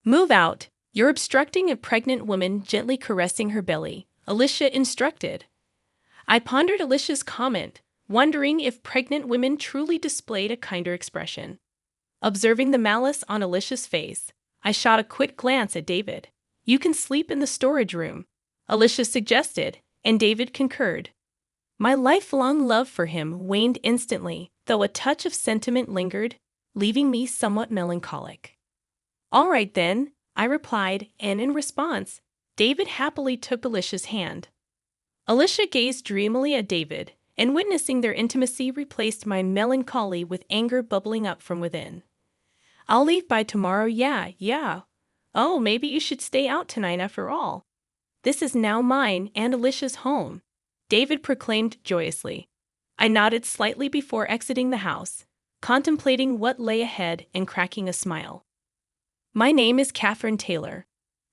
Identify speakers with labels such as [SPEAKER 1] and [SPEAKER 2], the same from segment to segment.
[SPEAKER 1] Move out. You're obstructing a pregnant woman gently caressing her belly, Alicia instructed. I pondered Alicia's comment, wondering if pregnant women truly displayed a kinder expression. Observing the malice on Alicia's face, I shot a quick glance at David. You can sleep in the storage room, Alicia suggested, and David concurred. My lifelong love for him waned instantly, though a touch of sentiment lingered, leaving me somewhat melancholic. All right then, I replied, and in response, David happily took Alicia's hand. Alicia gazed dreamily at David, and witnessing their intimacy replaced my melancholy with anger bubbling up from within. I'll leave by tomorrow, yeah. Oh, maybe you should stay out tonight after all. This is now mine and Alicia's home, David proclaimed joyously. I nodded slightly before exiting the house, contemplating what lay ahead and cracking a smile. My name is Catherine Taylor.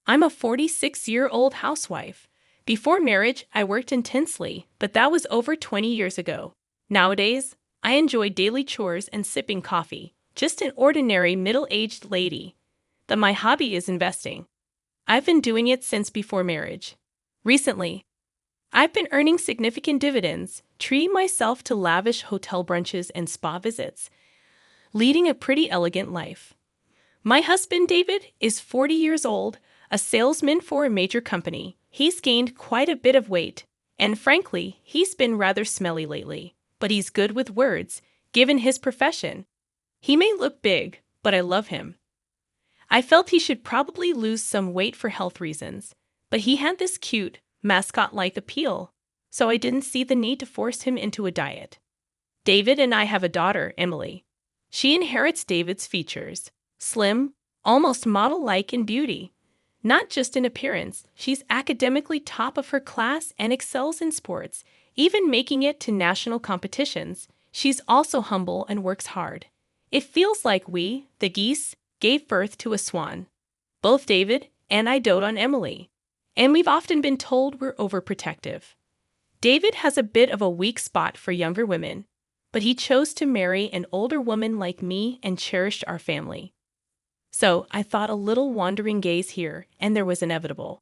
[SPEAKER 1] I'm a 46-year-old housewife. Before marriage, I worked intensely, but that was over 20 years ago. Nowadays, I enjoy daily chores and sipping coffee, just an ordinary middle-aged lady. But my hobby is investing. I've been doing it since before marriage. Recently, I've been earning significant dividends, treating myself to lavish hotel brunches and spa visits, leading a pretty elegant life. My husband, David, is 40 years old, a salesman for a major company. He's gained quite a bit of weight, and frankly, he's been rather smelly lately. But he's good with words, given his profession. He may look big, but I love him. I felt he should probably lose some weight for health reasons, but he had this cute, mascot-like appeal, so I didn't see the need to force him into a diet. David and I have a daughter, Emily. She inherits David's features. Slim, almost model-like in beauty. Not just in appearance, she's academically top of her class and excels in sports, even making it to national competitions. She's also humble and works hard. It feels like we, the geese, gave birth to a swan. Both David and I dote on Emily, and we've often been told we're overprotective. David has a bit of a weak spot for younger women, but he chose to marry an older woman like me and cherished our family. So I thought a little wandering gaze here, and there was inevitable.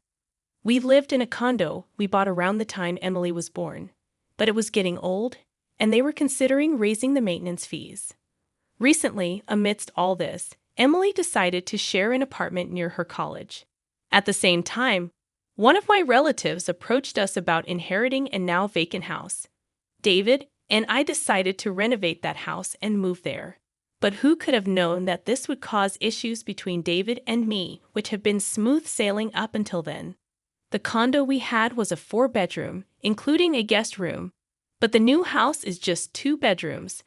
[SPEAKER 1] We lived in a condo we bought around the time Emily was born, but it was getting old, and they were considering raising the maintenance fees. Recently, amidst all this, Emily decided to share an apartment near her college. At the same time, one of my relatives approached us about inheriting a now vacant house. David and I decided to renovate that house and move there. But who could have known that this would cause issues between David and me, which have been smooth sailing up until then? The condo we had was a 4-bedroom, including a guest room, but the new house is just 2 bedrooms.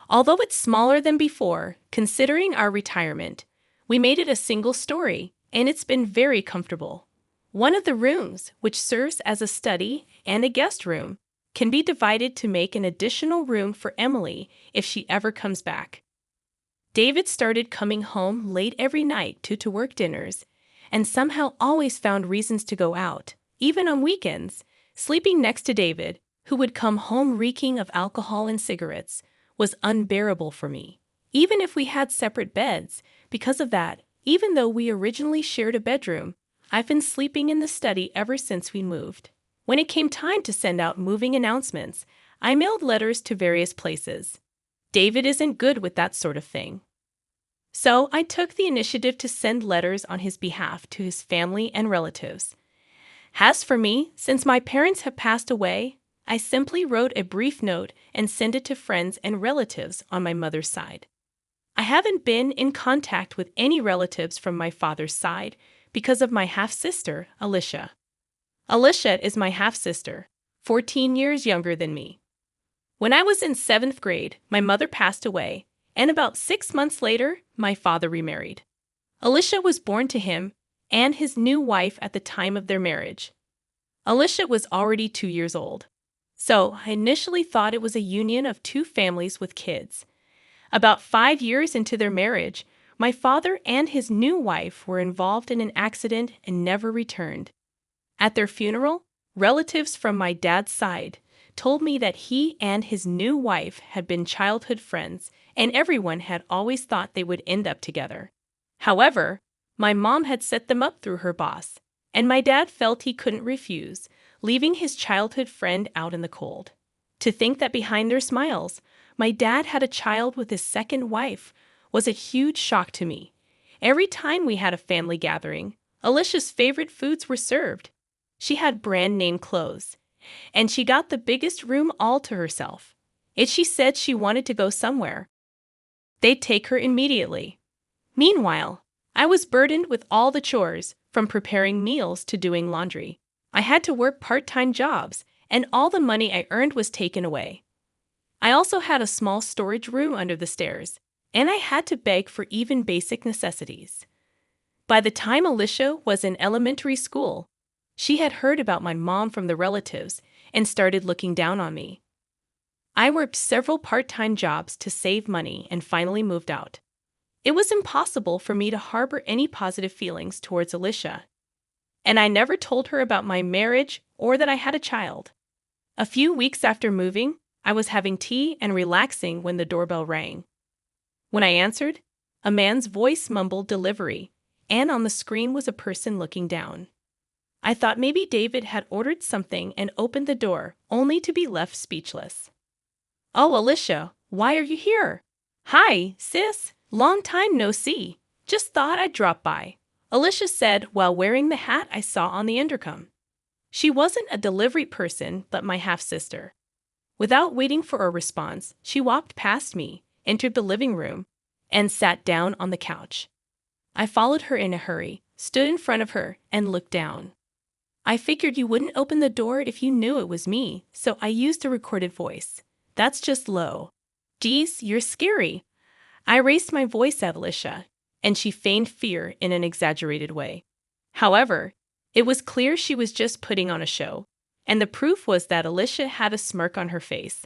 [SPEAKER 1] Although it's smaller than before, considering our retirement, we made it a single story, and it's been very comfortable. One of the rooms, which serves as a study and a guest room, can be divided to make an additional room for Emily if she ever comes back. David started coming home late every night to work dinners, and somehow always found reasons to go out, even on weekends. Sleeping next to David, who would come home reeking of alcohol and cigarettes, was unbearable for me, even if we had separate beds. Because of that, even though we originally shared a bedroom, I've been sleeping in the study ever since we moved. When it came time to send out moving announcements, I mailed letters to various places. David isn't good with that sort of thing. So I took the initiative to send letters on his behalf to his family and relatives. As for me, since my parents have passed away, I simply wrote a brief note and sent it to friends and relatives on my mother's side. I haven't been in contact with any relatives from my father's side because of my half-sister, Alicia. Alicia is my half-sister, 14 years younger than me. When I was in 7th grade, my mother passed away, and about 6 months later, my father remarried. Alicia was born to him and his new wife at the time of their marriage. Alicia was already 2 years old, so I initially thought it was a union of 2 families with kids. About 5 years into their marriage, my father and his new wife were involved in an accident and never returned. At their funeral, relatives from my dad's side told me that he and his new wife had been childhood friends, and everyone had always thought they would end up together. However, My mom had set them up through her boss, and my dad felt he couldn't refuse, leaving his childhood friend out in the cold. To think that behind their smiles, my dad had a child with his second wife was a huge shock to me. Every time we had a family gathering, Alicia's favorite foods were served. She had brand name clothes, and she got the biggest room all to herself. If she said she wanted to go somewhere, they'd take her immediately. Meanwhile, I was burdened with all the chores, from preparing meals to doing laundry. I had to work part-time jobs, and all the money I earned was taken away. I also had a small storage room under the stairs, and I had to beg for even basic necessities. By the time Alicia was in elementary school, she had heard about my mom from the relatives and started looking down on me. I worked several part-time jobs to save money and finally moved out. It was impossible for me to harbor any positive feelings towards Alicia, and I never told her about my marriage or that I had a child. A few weeks after moving, I was having tea and relaxing when the doorbell rang. When I answered, a man's voice mumbled delivery, and on the screen was a person looking down. I thought maybe David had ordered something and opened the door, only to be left speechless. "Oh, Alicia, why are you here?" "Hi, sis. Long time no see. Just thought I'd drop by," Alicia said while wearing the hat I saw on the intercom. She wasn't a delivery person, but my half-sister. Without waiting for a response, she walked past me, entered the living room, and sat down on the couch. I followed her in a hurry, stood in front of her, and looked down. "I figured you wouldn't open the door if you knew it was me, so I used a recorded voice. That's just low." "Geez, you're scary." I raised my voice at Alicia, and she feigned fear in an exaggerated way. However, it was clear she was just putting on a show, and the proof was that Alicia had a smirk on her face.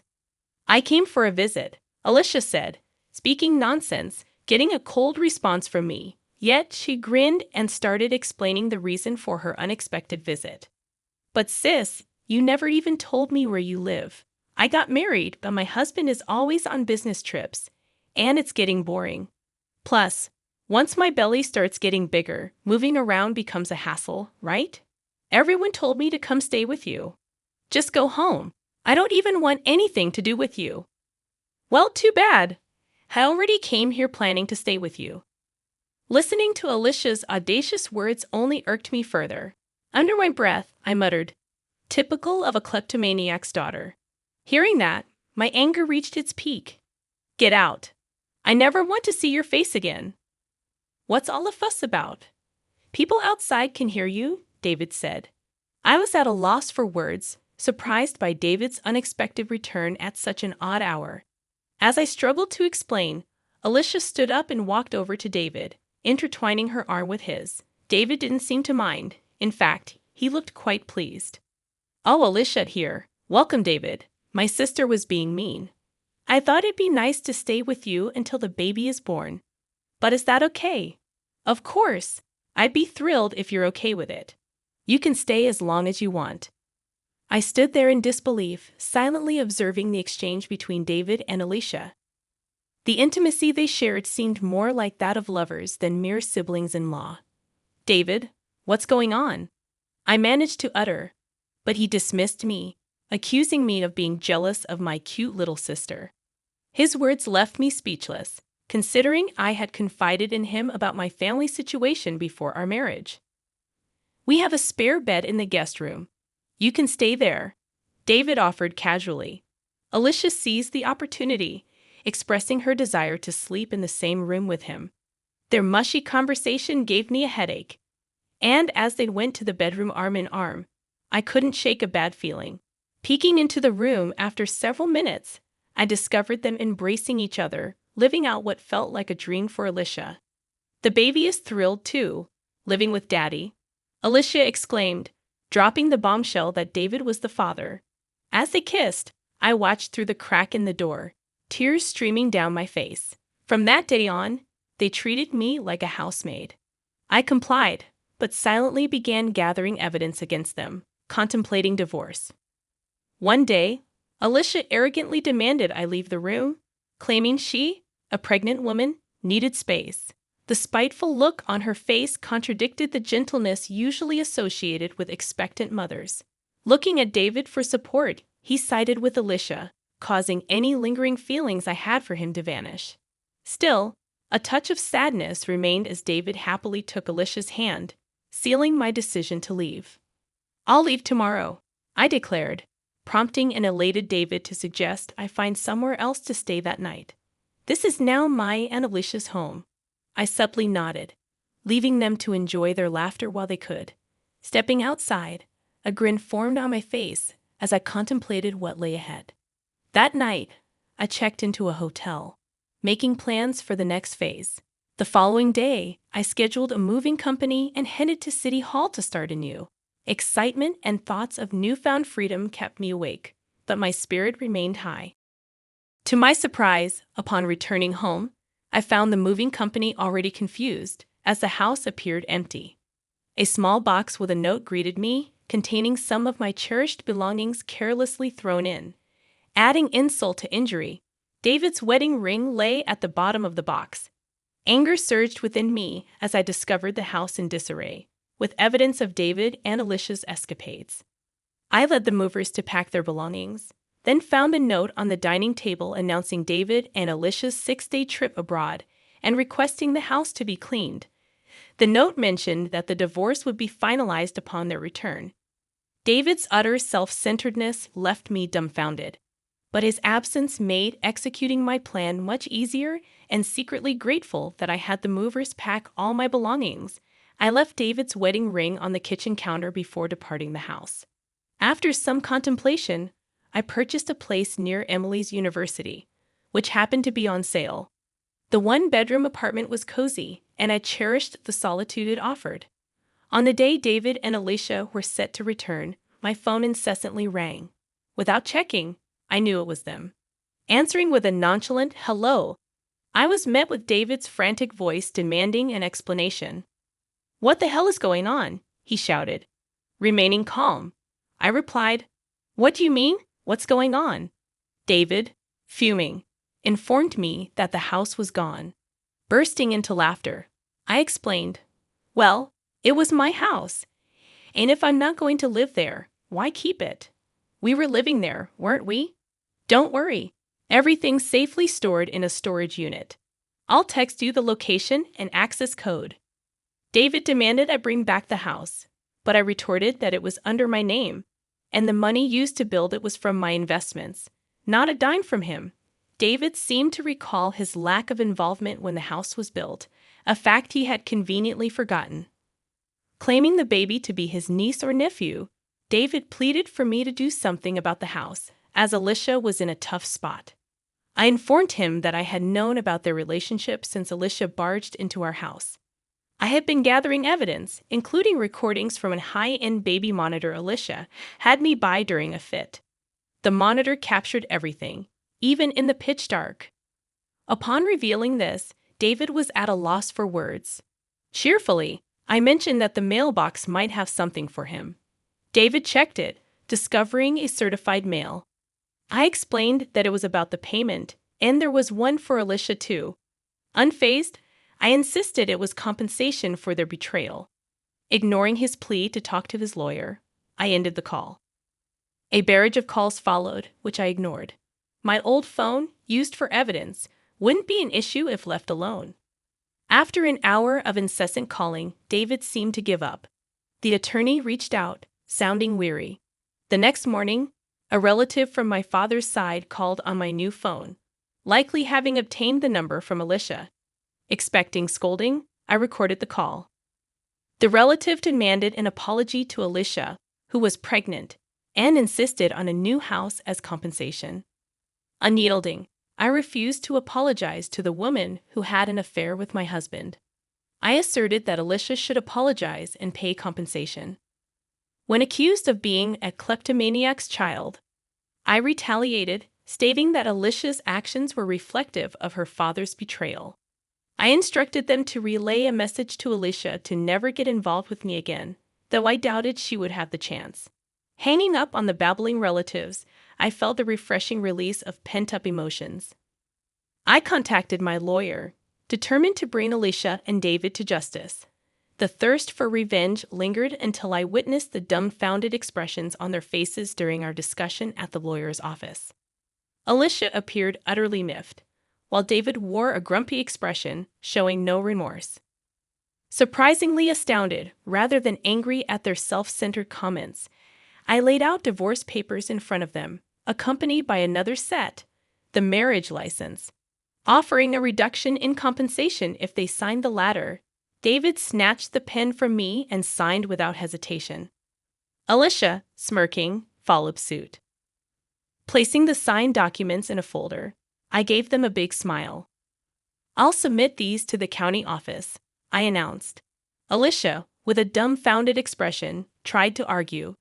[SPEAKER 1] "I came for a visit," Alicia said, speaking nonsense, getting a cold response from me. Yet she grinned and started explaining the reason for her unexpected visit. "But sis, you never even told me where you live. I got married, but my husband is always on business trips, and it's getting boring. Plus, once my belly starts getting bigger, moving around becomes a hassle, right? Everyone told me to come stay with you. Just go home. I don't even want anything to do with you." "Well, too bad. I already came here planning to stay with you." Listening to Alicia's audacious words only irked me further. Under my breath, I muttered, "Typical of a kleptomaniac's daughter." Hearing that, my anger reached its peak. "Get out. I never want to see your face again." "What's all the fuss about?" "People outside can hear you," David said. I was at a loss for words, surprised by David's unexpected return at such an odd hour. As I struggled to explain, Alicia stood up and walked over to David, intertwining her arm with his. David didn't seem to mind. In fact, he looked quite pleased. "Oh, Alicia here. Welcome, David. My sister was being mean. I thought it'd be nice to stay with you until the baby is born. But is that okay?" "Of course. I'd be thrilled if you're okay with it. You can stay as long as you want." I stood there in disbelief, silently observing the exchange between David and Alicia. The intimacy they shared seemed more like that of lovers than mere siblings-in-law. "David, what's going on?" I managed to utter, but he dismissed me, accusing me of being jealous of my cute little sister. His words left me speechless, considering I had confided in him about my family situation before our marriage. "We have a spare bed in the guest room. You can stay there," David offered casually. Alicia seized the opportunity, expressing her desire to sleep in the same room with him. Their mushy conversation gave me a headache, and as they went to the bedroom arm in arm, I couldn't shake a bad feeling. Peeking into the room after several minutes, I discovered them embracing each other, living out what felt like a dream for Alicia. "The baby is thrilled, too, living with Daddy," Alicia exclaimed, dropping the bombshell that David was the father. As they kissed, I watched through the crack in the door, tears streaming down my face. From that day on, they treated me like a housemaid. I complied, but silently began gathering evidence against them, contemplating divorce. One day, Alicia arrogantly demanded I leave the room, claiming she, a pregnant woman, needed space. The spiteful look on her face contradicted the gentleness usually associated with expectant mothers. Looking at David for support, he sided with Alicia, causing any lingering feelings I had for him to vanish. Still, a touch of sadness remained as David happily took Alicia's hand, sealing my decision to leave. "I'll leave tomorrow," I declared, prompting an elated David to suggest I find somewhere else to stay that night. "This is now my and Alicia's home." I subtly nodded, leaving them to enjoy their laughter while they could. Stepping outside, a grin formed on my face as I contemplated what lay ahead. That night, I checked into a hotel, making plans for the next phase. The following day, I scheduled a moving company and headed to City Hall to start anew. Excitement and thoughts of newfound freedom kept me awake, but my spirit remained high. To my surprise, upon returning home, I found the moving company already confused, as the house appeared empty. A small box with a note greeted me, containing some of my cherished belongings carelessly thrown in. Adding insult to injury, David's wedding ring lay at the bottom of the box. Anger surged within me as I discovered the house in disarray, with evidence of David and Alicia's escapades. I led the movers to pack their belongings, then found a note on the dining table announcing David and Alicia's 6-day trip abroad and requesting the house to be cleaned. The note mentioned that the divorce would be finalized upon their return. David's utter self-centeredness left me dumbfounded, but his absence made executing my plan much easier, and secretly grateful that I had the movers pack all my belongings, I left David's wedding ring on the kitchen counter before departing the house. After some contemplation, I purchased a place near Emily's university, which happened to be on sale. The one-bedroom apartment was cozy, and I cherished the solitude it offered. On the day David and Alicia were set to return, my phone incessantly rang. Without checking, I knew it was them. Answering with a nonchalant hello, I was met with David's frantic voice demanding an explanation. "What the hell is going on?" he shouted. Remaining calm, I replied, "What do you mean? What's going on?" David, fuming, informed me that the house was gone. Bursting into laughter, I explained, "Well, it was my house, and if I'm not going to live there, why keep it? We were living there, weren't we? Don't worry, everything's safely stored in a storage unit. I'll text you the location and access code." David demanded I bring back the house, but I retorted that it was under my name, and the money used to build it was from my investments, not a dime from him. David seemed to recall his lack of involvement when the house was built, a fact he had conveniently forgotten. Claiming the baby to be his niece or nephew, David pleaded for me to do something about the house, as Alicia was in a tough spot. I informed him that I had known about their relationship since Alicia barged into our house. I had been gathering evidence, including recordings from a high-end baby monitor Alicia had me buy during a fit. The monitor captured everything, even in the pitch dark. Upon revealing this, David was at a loss for words. Cheerfully, I mentioned that the mailbox might have something for him. David checked it, discovering a certified mail. I explained that it was about the payment, and there was one for Alicia too. Unfazed, I insisted it was compensation for their betrayal. Ignoring his plea to talk to his lawyer, I ended the call. A barrage of calls followed, which I ignored. My old phone, used for evidence, wouldn't be an issue if left alone. After an hour of incessant calling, David seemed to give up. The attorney reached out, sounding weary. The next morning, a relative from my father's side called on my new phone, likely having obtained the number from Alicia. Expecting scolding, I recorded the call. The relative demanded an apology to Alicia, who was pregnant, and insisted on a new house as compensation. Unyielding, I refused to apologize to the woman who had an affair with my husband. I asserted that Alicia should apologize and pay compensation. When accused of being a kleptomaniac's child, I retaliated, stating that Alicia's actions were reflective of her father's betrayal. I instructed them to relay a message to Alicia to never get involved with me again, though I doubted she would have the chance. Hanging up on the babbling relatives, I felt the refreshing release of pent-up emotions. I contacted my lawyer, determined to bring Alicia and David to justice. The thirst for revenge lingered until I witnessed the dumbfounded expressions on their faces during our discussion at the lawyer's office. Alicia appeared utterly miffed, while David wore a grumpy expression, showing no remorse. Surprisingly astounded, rather than angry at their self-centered comments, I laid out divorce papers in front of them, accompanied by another set, the marriage license, offering a reduction in compensation if they signed the latter. David snatched the pen from me and signed without hesitation. Alicia, smirking, followed suit. Placing the signed documents in a folder, I gave them a big smile. "I'll submit these to the county office," I announced. Alicia, with a dumbfounded expression, tried to argue,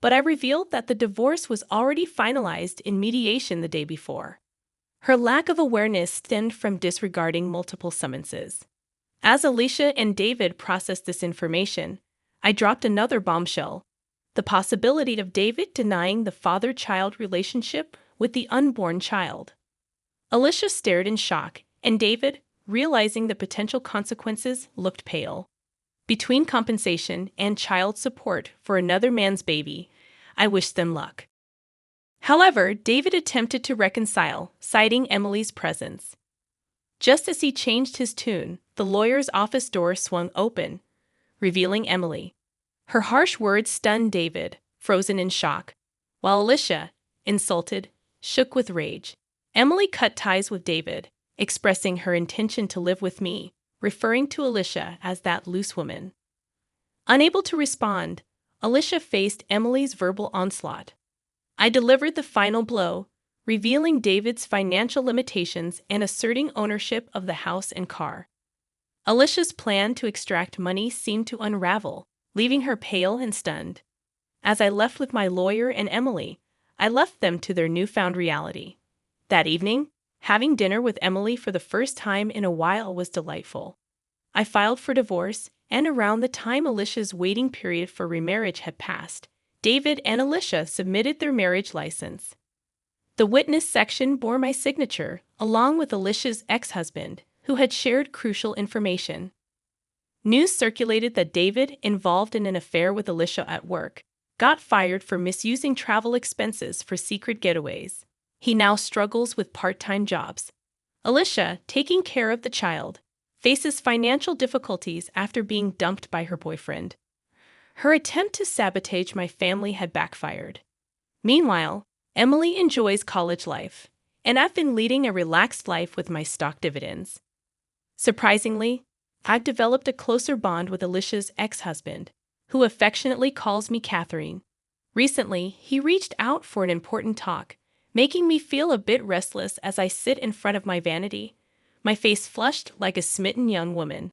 [SPEAKER 1] but I revealed that the divorce was already finalized in mediation the day before. Her lack of awareness stemmed from disregarding multiple summonses. As Alicia and David processed this information, I dropped another bombshell: the possibility of David denying the father-child relationship with the unborn child. Alicia stared in shock, and David, realizing the potential consequences, looked pale. Between compensation and child support for another man's baby, I wished them luck. However, David attempted to reconcile, citing Emily's presence. Just as he changed his tune, the lawyer's office door swung open, revealing Emily. Her harsh words stunned David, frozen in shock, while Alicia, insulted, shook with rage. Emily cut ties with David, expressing her intention to live with me, referring to Alicia as that loose woman. Unable to respond, Alicia faced Emily's verbal onslaught. I delivered the final blow, revealing David's financial limitations and asserting ownership of the house and car. Alicia's plan to extract money seemed to unravel, leaving her pale and stunned. As I left with my lawyer and Emily, I left them to their newfound reality. That evening, having dinner with Emily for the first time in a while was delightful. I filed for divorce, and around the time Alicia's waiting period for remarriage had passed, David and Alicia submitted their marriage license. The witness section bore my signature, along with Alicia's ex-husband, who had shared crucial information. News circulated that David, involved in an affair with Alicia at work, got fired for misusing travel expenses for secret getaways. He now struggles with part-time jobs. Alicia, taking care of the child, faces financial difficulties after being dumped by her boyfriend. Her attempt to sabotage my family had backfired. Meanwhile, Emily enjoys college life, and I've been leading a relaxed life with my stock dividends. Surprisingly, I've developed a closer bond with Alicia's ex-husband, who affectionately calls me Catherine. Recently, he reached out for an important talk, making me feel a bit restless as I sit in front of my vanity, my face flushed like a smitten young woman.